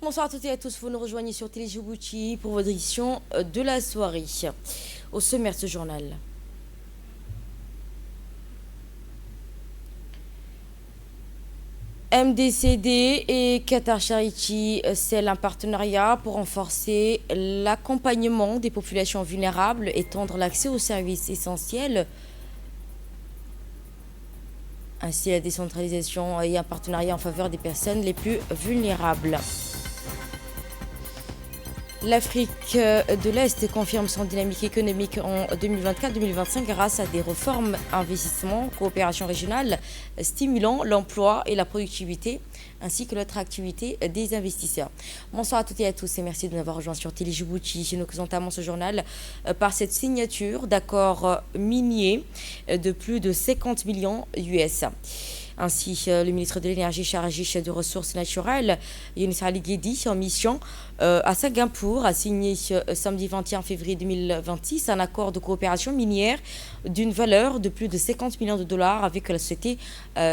Bonsoir à toutes et à tous, vous nous rejoignez sur Télé Djibouti pour votre édition de la soirée. Au sommaire de ce journal. MDCD et Qatar Charity scellent un partenariat pour renforcer l'accompagnement des populations vulnérables, étendre l'accès aux services essentiels, ainsi la décentralisation et un partenariat en faveur des personnes les plus vulnérables. L'Afrique de l'Est confirme son dynamique économique en 2024-2025 grâce à des réformes, investissements, coopération régionale, stimulant l'emploi et la productivité, ainsi que l'attractivité des investisseurs. Bonsoir à toutes et à tous et merci de nous avoir rejoints sur Télé Djibouti. Nous entamons ce journal par cette signature d'accords miniers de plus de 50 millions US. Ainsi, le ministre de l'Énergie chargé des Ressources naturelles, Younis Ali Guedi, en mission à Singapour, a signé samedi 21 février 2026 un accord de coopération minière d'une valeur de plus de 50 millions de dollars avec la société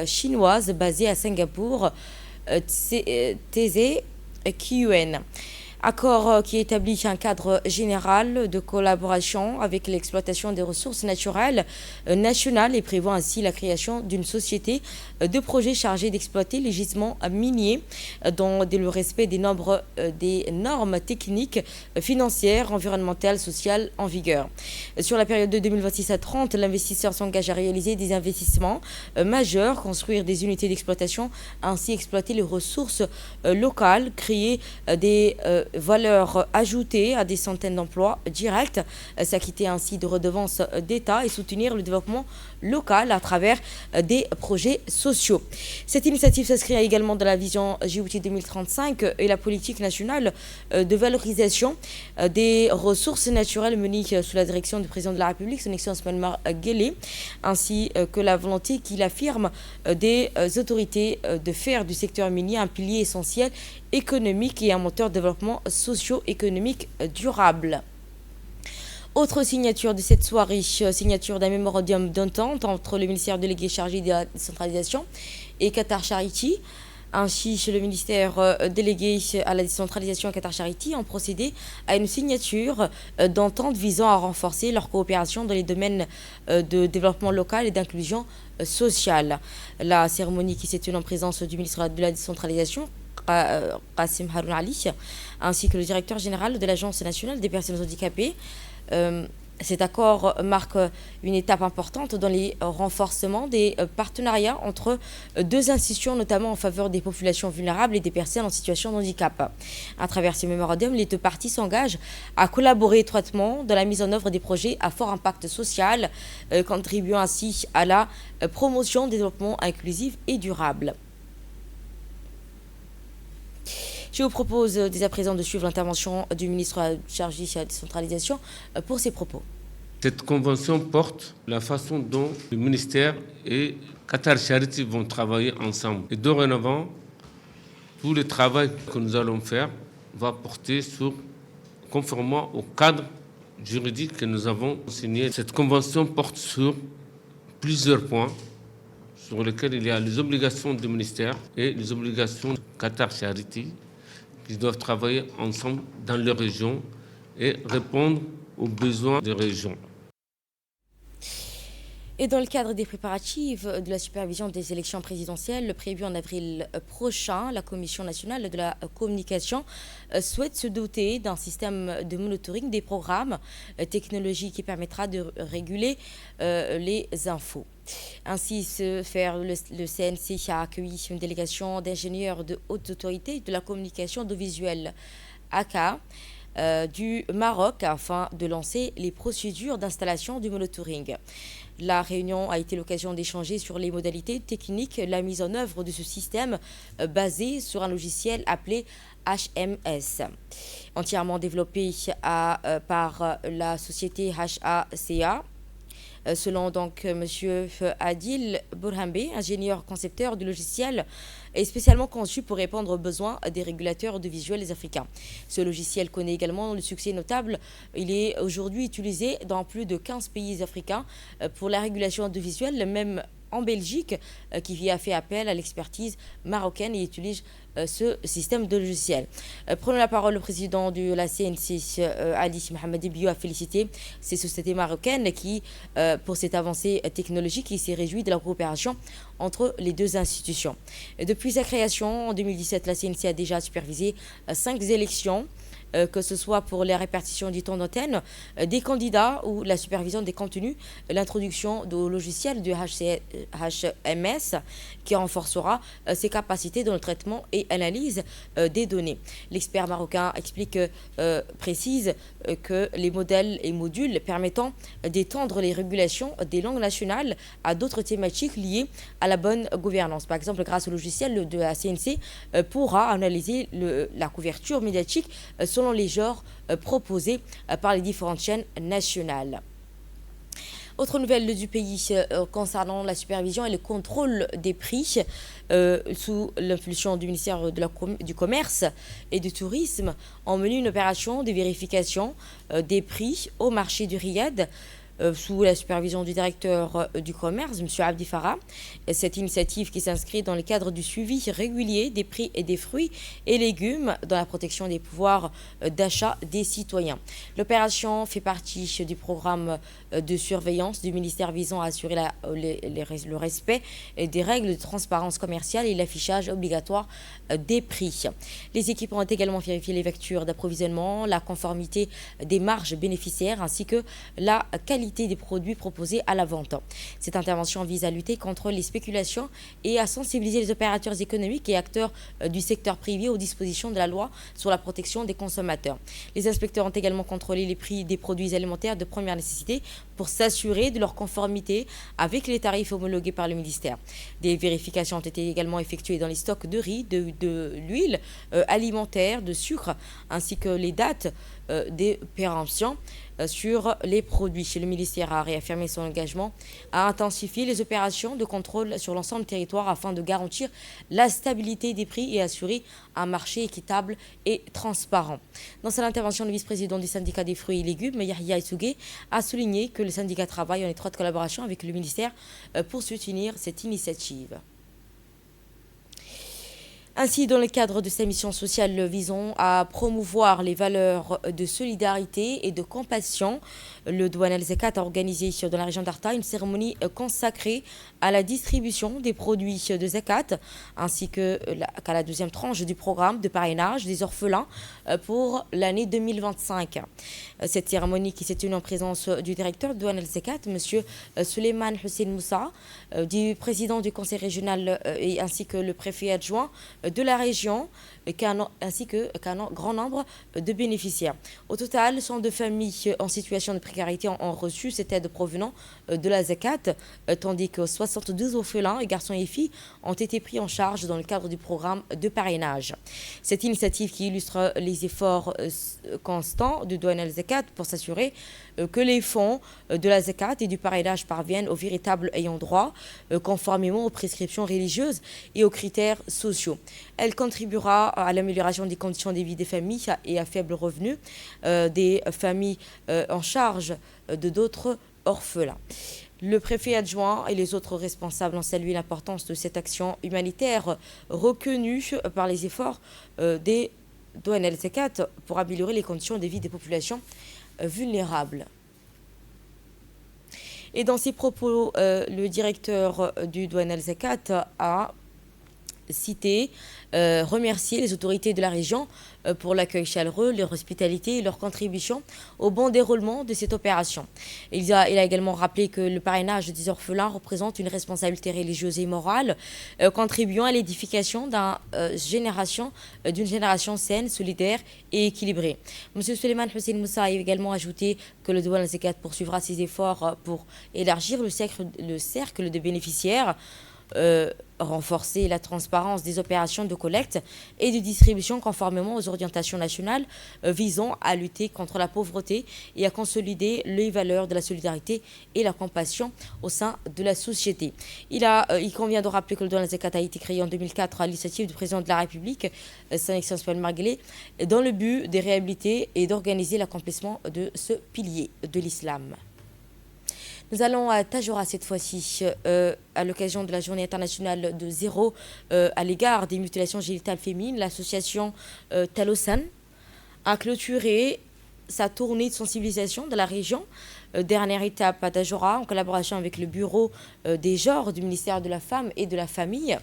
chinoise basée à Singapour, TZQN. Accord qui établit un cadre général de collaboration avec l'exploitation des ressources naturelles nationales et prévoit ainsi la création d'une société de projet chargée d'exploiter les gisements miniers dans le respect des normes techniques, financières, environnementales, sociales en vigueur. Sur la période de 2026 à 30, l'investisseur s'engage à réaliser des investissements majeurs, construire des unités d'exploitation, ainsi exploiter les ressources locales, créer des valeur ajoutée à des centaines d'emplois directs, s'acquitter ainsi de redevances d'État et soutenir le développement local à travers des projets sociaux. Cette initiative s'inscrit également dans la vision Djibouti 2035 et la politique nationale de valorisation des ressources naturelles menée sous la direction du président de la République, son Excellence Manuel Guelleh, ainsi que la volonté qu'il affirme des autorités de faire du secteur minier un pilier essentiel économique et un moteur de développement socio-économique durable. Autre signature de cette soirée, signature d'un mémorandum d'entente entre le ministère délégué chargé de la décentralisation et Qatar Charity. Ainsi, le ministère délégué à la décentralisation et Qatar Charity ont procédé à une signature d'entente visant à renforcer leur coopération dans les domaines de développement local et d'inclusion sociale. La cérémonie qui s'est tenue en présence du ministre de la décentralisation, Qassim Haroun Ali, ainsi que le directeur général de l'Agence nationale des personnes handicapées. Cet accord marque une étape importante dans les renforcements des partenariats entre deux institutions, notamment en faveur des populations vulnérables et des personnes en situation de handicap. À travers ces mémorandums, les deux parties s'engagent à collaborer étroitement dans la mise en œuvre des projets à fort impact social, contribuant ainsi à la promotion du développement inclusif et durable. Je vous propose dès à présent de suivre l'intervention du ministre chargé de la décentralisation pour ses propos. Cette convention porte la façon dont le ministère et Qatar Charity vont travailler ensemble. Et dorénavant, tout le travail que nous allons faire va porter conformément au cadre juridique que nous avons signé. Cette convention porte sur plusieurs points sur lesquels il y a les obligations du ministère et les obligations de Qatar Charity, qui doivent travailler ensemble dans leur région et répondre aux besoins des régions. Et dans le cadre des préparatifs de la supervision des élections présidentielles prévues en avril prochain, la Commission nationale de la communication souhaite se doter d'un système de monitoring des programmes technologiques qui permettra de réguler les infos. Ainsi, le CNC a accueilli une délégation d'ingénieurs de haute autorité de la communication audiovisuelle AK du Maroc afin de lancer les procédures d'installation du monitoring. La réunion a été l'occasion d'échanger sur les modalités techniques, la mise en œuvre de ce système basé sur un logiciel appelé HMS, entièrement développé par la société HACA. Selon donc M. Adil Bourhambe, ingénieur concepteur du logiciel, est spécialement conçu pour répondre aux besoins des régulateurs audiovisuels africains. Ce logiciel connaît également le succès notable. Il est aujourd'hui utilisé dans plus de 15 pays africains pour la régulation audiovisuelle, même en Belgique qui a fait appel à l'expertise marocaine et utilise ce système de logiciel. Prenons la parole, le président de la CNC, Ali Mohamed Bio, a félicité ces sociétés marocaines qui, pour cette avancée technologique, il s'est réjoui de la coopération entre les deux institutions. Depuis sa création en 2017, la CNC a déjà supervisé 5 élections, que ce soit pour la répartition du temps d'antenne des candidats ou la supervision des contenus, l'introduction du logiciel du HMS qui renforcera ses capacités dans le traitement et analyse des données. L'expert marocain précise que les modèles et modules permettant d'étendre les régulations des langues nationales à d'autres thématiques liées à la bonne gouvernance. Par exemple, grâce au logiciel de la CNC, pourra analyser la couverture médiatique selon les genres proposés par les différentes chaînes nationales. Autre nouvelle du pays concernant la supervision et le contrôle des prix sous l'impulsion du ministère du Commerce et du Tourisme, ont mené une opération de vérification des prix au marché du Riyad sous la supervision du directeur du commerce, M. Abdi Farah. Cette initiative qui s'inscrit dans le cadre du suivi régulier des prix et des fruits et légumes dans la protection des pouvoirs d'achat des citoyens. L'opération fait partie du programme de surveillance du ministère visant à assurer le respect des règles de transparence commerciale et l'affichage obligatoire des prix. Les équipes ont également vérifié les factures d'approvisionnement, la conformité des marges bénéficiaires ainsi que la qualité des produits proposés à la vente. Cette intervention vise à lutter contre les spéculations et à sensibiliser les opérateurs économiques et acteurs du secteur privé aux dispositions de la loi sur la protection des consommateurs. Les inspecteurs ont également contrôlé les prix des produits alimentaires de première nécessité pour s'assurer de leur conformité avec les tarifs homologués par le ministère. Des vérifications ont été également effectuées dans les stocks de riz, de l'huile alimentaire, de sucre, ainsi que les dates des péremptions sur les produits. Le ministère a réaffirmé son engagement à intensifier les opérations de contrôle sur l'ensemble du territoire afin de garantir la stabilité des prix et assurer un marché équitable et transparent. Dans son intervention, le vice-président du syndicat des fruits et légumes, Yahya Issougué, a souligné que le syndicat travaille en étroite collaboration avec le ministère pour soutenir cette initiative. Ainsi, dans le cadre de sa mission sociale visant à promouvoir les valeurs de solidarité et de compassion, le Douane El Zakat a organisé dans la région d'Arta une cérémonie consacrée à la distribution des produits de Zakat ainsi qu'à la deuxième tranche du programme de parrainage des orphelins pour l'année 2025. Cette cérémonie qui s'est tenue en présence du directeur de Douane El Zakat, M. Suleiman Hussein Moussa, du président du conseil régional et ainsi que le préfet adjoint de la région, ainsi qu'un grand nombre de bénéficiaires. Au total, 102 familles en situation de précarité ont reçu cette aide provenant de la Zakat, tandis que 72 orphelins, et garçons et filles, ont été pris en charge dans le cadre du programme de parrainage. Cette initiative qui illustre les efforts constants de Douane El Zakat pour s'assurer que les fonds de la Zakat et du parrainage parviennent aux véritables ayants droit, conformément aux prescriptions religieuses et aux critères sociaux. Elle contribuera à l'amélioration des conditions de vie des familles et à faible revenu des familles en charge de d'autres orphelins. Le préfet adjoint et les autres responsables ont salué l'importance de cette action humanitaire reconnue par les efforts des Douane El Zakat pour améliorer les conditions de vie des populations vulnérables. Et dans ses propos, le directeur du Douane El Zakat a cité, remercier les autorités de la région pour l'accueil chaleureux, leur hospitalité et leur contribution au bon déroulement de cette opération. Il a également rappelé que le parrainage des orphelins représente une responsabilité religieuse et morale, contribuant à l'édification d'une génération saine, solidaire et équilibrée. M. Suleiman Hussein Moussa a également ajouté que le Douane El Zakat poursuivra ses efforts pour élargir le cercle de bénéficiaires, renforcer la transparence des opérations de collecte et de distribution conformément aux orientations nationales visant à lutter contre la pauvreté et à consolider les valeurs de la solidarité et la compassion au sein de la société. Il convient de rappeler que le Douane El Zakat a été créé en 2004 à l'initiative du président de la République, son Excellence Paul Marguerite, dans le but de réhabiliter et d'organiser l'accomplissement de ce pilier de l'islam. Nous allons à Tajora cette fois-ci, à l'occasion de la journée internationale de zéro à l'égard des mutilations génitales féminines. L'association Talosan a clôturé sa tournée de sensibilisation de la région. Dernière étape à Tajora, en collaboration avec le bureau des genres du ministère de la Femme et de la Famille.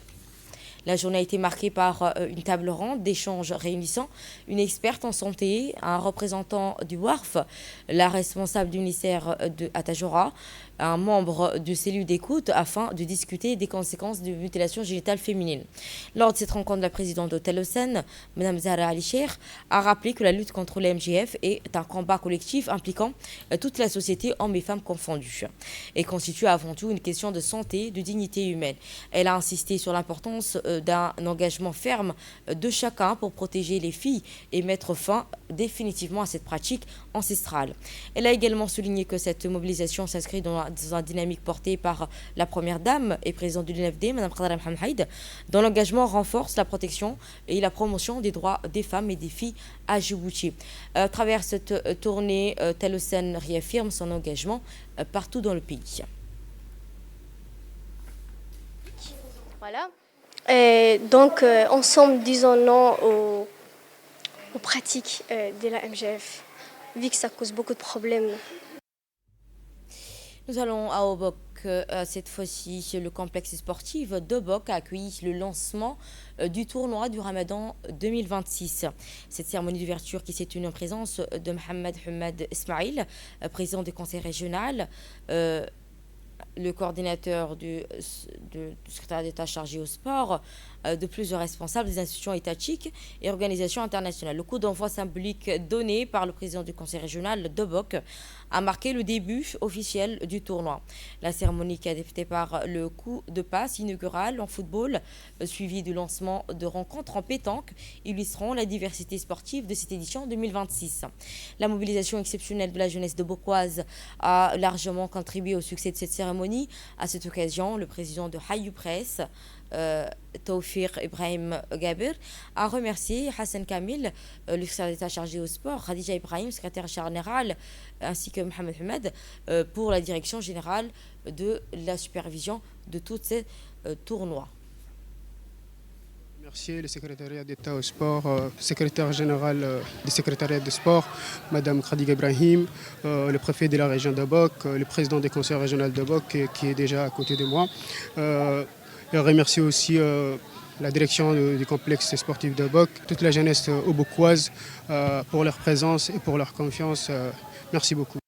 La journée a été marquée par une table ronde d'échanges réunissant une experte en santé, un représentant du WARF, la responsable du ministère de Tajora, un membre de cellule d'écoute afin de discuter des conséquences de mutilation génitale féminine. Lors de cette rencontre, la présidente de Talosan, Mme Zahra Ali-Cheikh, a rappelé que la lutte contre les MGF est un combat collectif impliquant toute la société, hommes et femmes confondus, et constitue avant tout une question de santé, de dignité humaine. Elle a insisté sur l'importance d'un engagement ferme de chacun pour protéger les filles et mettre fin définitivement à cette pratique ancestrale. Elle a également souligné que cette mobilisation s'inscrit dans une dynamique portée par la première dame et présidente de l'UNFD, Mme Khadra Mohamed Haïd, dont l'engagement renforce la protection et la promotion des droits des femmes et des filles à Djibouti. À travers cette tournée, Talosan réaffirme son engagement partout dans le pays. Voilà. Et donc, ensemble, disons non aux pratiques de la MGF, vu que ça cause beaucoup de problèmes. Nous allons à Obok. Cette fois-ci, le complexe sportif d'Obok a accueilli le lancement du tournoi du Ramadan 2026. Cette cérémonie d'ouverture qui s'est tenue en présence de Mohamed Hamad Ismail, président du conseil régional, le coordinateur du secrétaire d'État chargé au sport, de plusieurs responsables des institutions étatiques et organisations internationales. Le coup d'envoi symbolique donné par le président du conseil régional d'Obok a marqué le début officiel du tournoi. La cérémonie qui a débuté par le coup de passe inaugural en football, suivi du lancement de rencontres en pétanque, illustreront la diversité sportive de cette édition 2026. La mobilisation exceptionnelle de la jeunesse de Bokoise a largement contribué au succès de cette cérémonie. À cette occasion, le président de Hayou Press, Tawfiq Ibrahim Gabir, a remercié Hassan Kamil, le secrétaire d'État chargé au sport, Khadija Ibrahim, secrétaire général, ainsi que Mohamed Hamad, pour la direction générale de la supervision de tous ces tournois. Merci le secrétariat d'État au sport, secrétaire général du secrétariat de sport, Madame Khadija Ibrahim, le préfet de la région d'Obok, le président du conseil régional d'Obok qui est déjà à côté de moi. Je remercie aussi la direction du complexe sportif d'Obok, toute la jeunesse obokoise pour leur présence et pour leur confiance. Merci beaucoup.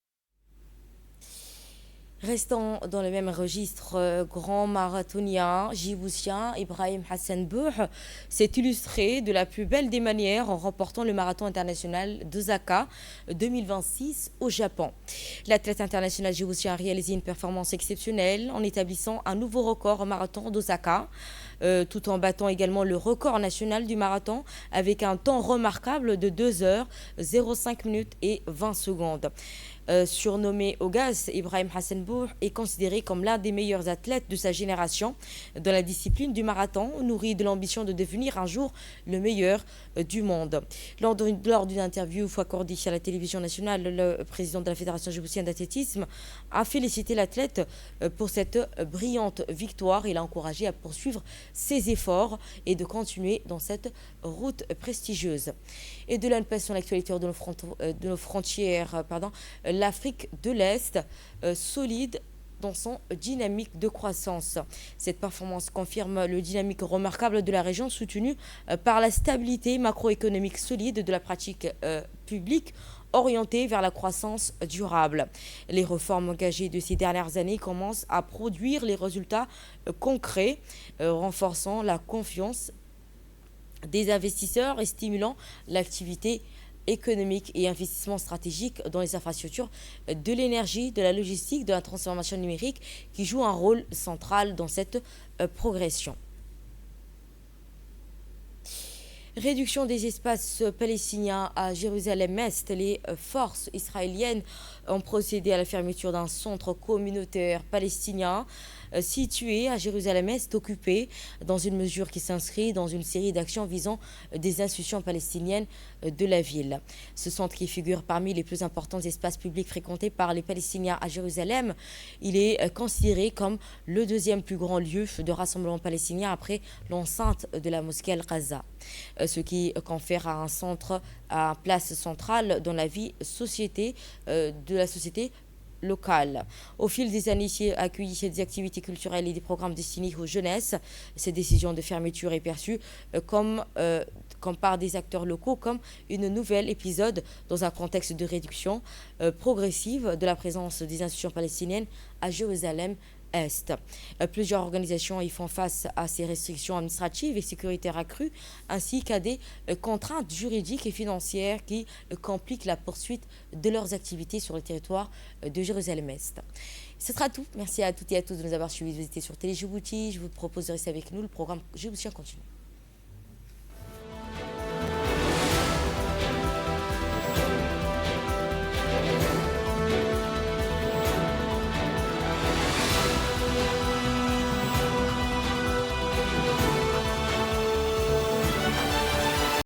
Restons dans le même registre, grand marathonien djiboutien Ibrahim Hassan Bouh s'est illustré de la plus belle des manières en remportant le marathon international d'Osaka 2026 au Japon. L'athlète international djiboutien a réalisé une performance exceptionnelle en établissant un nouveau record au marathon d'Osaka, tout en battant également le record national du marathon avec un temps remarquable de 2 heures 05 minutes et 20 secondes. Surnommé Ogas, Ibrahim Hassan Bouh est considéré comme l'un des meilleurs athlètes de sa génération dans la discipline du marathon, nourri de l'ambition de devenir un jour le meilleur du monde. Lors d'une interview accordée à la télévision nationale, le président de la Fédération djiboutienne d'athlétisme a félicité l'athlète pour cette brillante victoire. Il a encouragé à poursuivre ses efforts et de continuer dans cette route prestigieuse. Et de là, nous passons à l'actualité de nos frontières. L'Afrique de l'Est, solide dans son dynamique de croissance. Cette performance confirme le dynamique remarquable de la région, soutenue par la stabilité macroéconomique solide de la pratique publique orientée vers la croissance durable. Les réformes engagées de ces dernières années commencent à produire les résultats concrets, renforçant la confiance des investisseurs et stimulant l'activité économique et investissement stratégique dans les infrastructures de l'énergie, de la logistique, de la transformation numérique qui jouent un rôle central dans cette progression. Réduction des espaces palestiniens à Jérusalem-Est. Les forces israéliennes ont procédé à la fermeture d'un centre communautaire palestinien situé à Jérusalem-Est, occupé dans une mesure qui s'inscrit dans une série d'actions visant des institutions palestiniennes de la ville. Ce centre, qui figure parmi les plus importants espaces publics fréquentés par les Palestiniens à Jérusalem, il est considéré comme le deuxième plus grand lieu de rassemblement palestinien après l'enceinte de la mosquée Al-Qaza, ce qui confère à un centre une place centrale dans la vie de la société locale. Au fil des années, il a accueilli des activités culturelles et des programmes destinés aux jeunesses. Cette décision de fermeture est perçue comme par des acteurs locaux comme une nouvelle épisode dans un contexte de réduction progressive de la présence des institutions palestiniennes à Jérusalem-Est. Plusieurs organisations y font face à ces restrictions administratives et sécuritaires accrues, ainsi qu'à des contraintes juridiques et financières qui compliquent la poursuite de leurs activités sur le territoire de Jérusalem-Est. Ce sera tout. Merci à toutes et à tous de nous avoir suivis. Vous étiez sur Télé Djibouti. Je vous propose de rester avec nous. Le programme Djibouti continue.